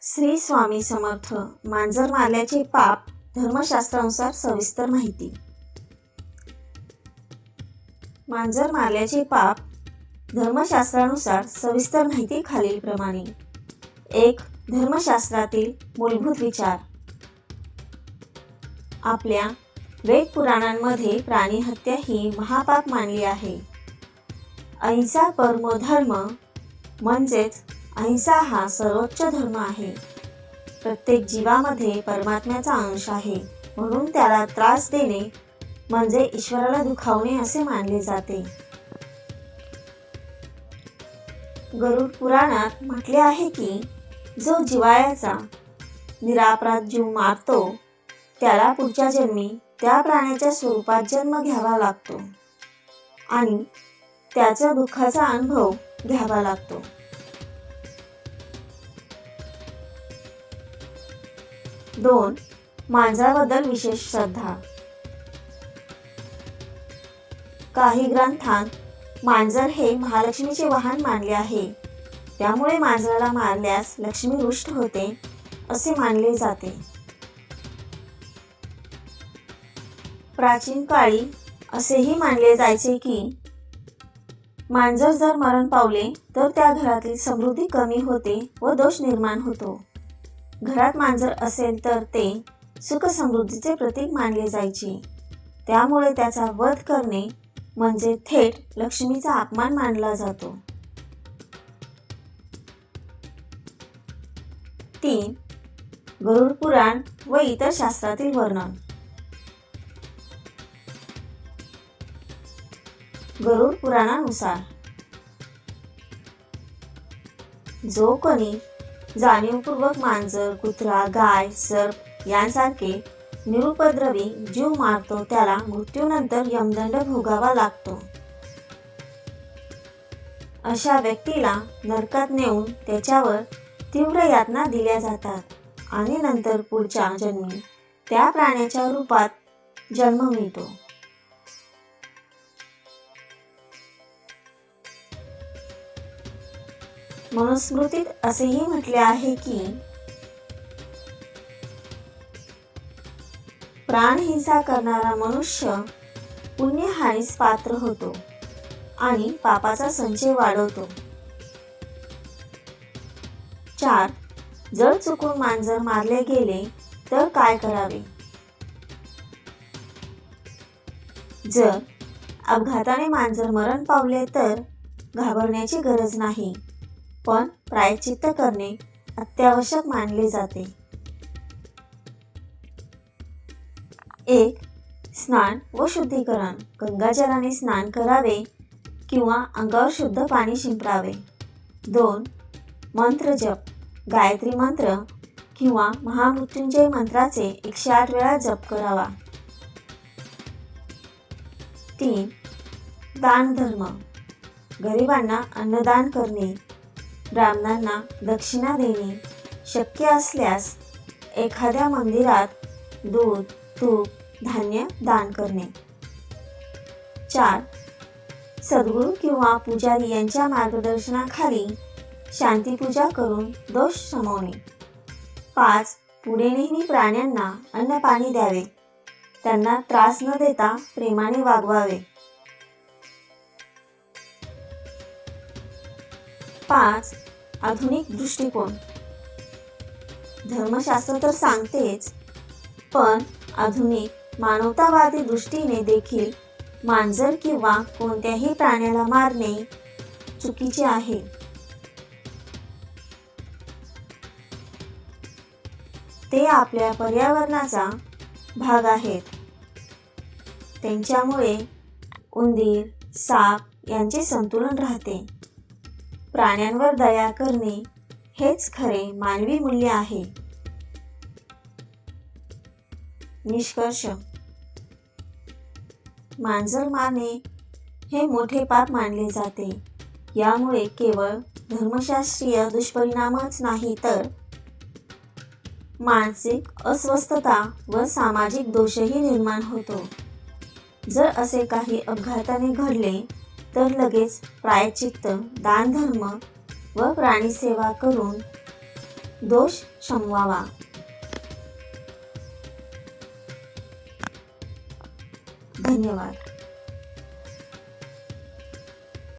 श्री स्वामी समर्थ. मांजर मारल्याचे पाप धर्मशास्त्रानुसार सविस्तर माहिती. मांजर मारल्याचे पाप धर्मशास्त्रानुसार सविस्तर माहिती खालीलप्रमाणे. 1. धर्मशास्त्रातील मूलभूत विचार. आपल्या वेद पुराणांमध्ये प्राणी हत्या ही महापाप मानली आहे. अहिंसा परमो धर्म म्हणजेच अहिंसा हा सर्वोच्च धर्म आहे. प्रत्येक जीवामध्ये परमात्म्याचा अंश आहे, म्हणून त्याला त्रास देणे म्हणजे ईश्वराला दुखावणे असे मानले जाते. गरुड पुराणात म्हटले आहे की जो जिव्हाळ्याचा निरापराध जीव मारतो त्याला पुढच्या जन्मी त्या प्राण्याच्या स्वरूपात जन्म घ्यावा लागतो आणि त्याच्या दुःखाचा अनुभव घ्यावा लागतो. 2. मांजराबद्दल विशेष श्रद्धा. काही ग्रंथांत मांजर हे महालक्ष्मीचे वाहन मानले आहे. त्यामुळे मांजराला मारल्यास लक्ष्मी रुष्ट होते असे मानले जाते. प्राचीन काळी असेही मानले जायचे की मांजर जर मरण पावले तर त्या घरातील समृद्धी कमी होते व दोष निर्माण होतो. घरात मांजर असेल तर ते सुख समृद्धीचे प्रतीक मानले जायचे. त्यामुळे त्याचा वध करणे म्हणजे थेट लक्ष्मीचा अपमान मानला जातो. 3. गरुड पुराण व इतर शास्त्रातील वर्णन. गरुड पुराणानुसार जो कोणी जाणीवपूर्वक मांजर, कुत्रा, गाय, सर्प यांसारखे निरुपद्रवी जीव मारतो त्याला मृत्यूनंतर यमदंड भोगावा लागतो. अशा व्यक्तीला नरकात नेऊन त्याच्यावर तीव्र यातना दिल्या जातात आणि नंतर पुढच्या जन्मी त्या प्राण्याच्या रूपात जन्म मिळतो. मनुस्मृतीत असेही म्हटले आहे की प्राणहिंसा करणारा मनुष्य पुण्यहानीस पात्र होतो आणि पापाचा संचय वाढवतो. 4. जर चुकून मांजर मारले गेले तर काय करावे. जर अपघाताने मांजर मरण पावले तर घाबरण्याची गरज नाही, पण प्रायश्चित्त करणे अत्यावश्यक मानले जाते. 1. स्नान व शुद्धीकरण. गंगाजलाने स्नान करावे किंवा अंगावर शुद्ध पाणी शिंपडावे. 2. मंत्र जप. गायत्री मंत्र किंवा महामृत्युंजय मंत्राचे 108 वेळा जप करावा. 3. दान धर्म. गरिबांना अन्नदान करणे, ब्राह्मणांना दक्षिणा देणे, शक्य असल्यास एखाद्या मंदिरात दूध, तूप, धान्य दान करणे. 4. सद्गुरू किंवा पुजारी यांच्या मार्गदर्शनाखाली शांतीपूजा करून दोष शमवणे. 5. पुढे नेहमी प्राण्यांना अन्न पाणी द्यावे, त्यांना त्रास न देता प्रेमाने वागवावे. 5. आधुनिक दृष्टिकोन. धर्मशास्त्र तर सांगतेच, पण आधुनिक मानवतावादी दृष्टीने देखील मांजर किंवा कोणत्याही प्राण्याला मारणे चुकीचे आहे. ते आपल्या पर्यावरणाचा भाग आहेत. त्यांच्यामुळे उंदीर, साप यांचे संतुलन राहते. प्राण्यांवर दया करणे हेच खरे मानवी मूल्य आहे. निष्कर्ष. मांजर मारणे हे मोठे पाप मानले जाते. यामुळे केवळ धर्मशास्त्रीय दुष्परिणामच नाही तर मानसिक अस्वस्थता व सामाजिक दोषही निर्माण होतो. जर असे काही अपघाताने घडले तर लगेच प्रायश्चित्त, दानधर्म व प्राणीसेवा करून दोष शमवावा. धन्यवाद.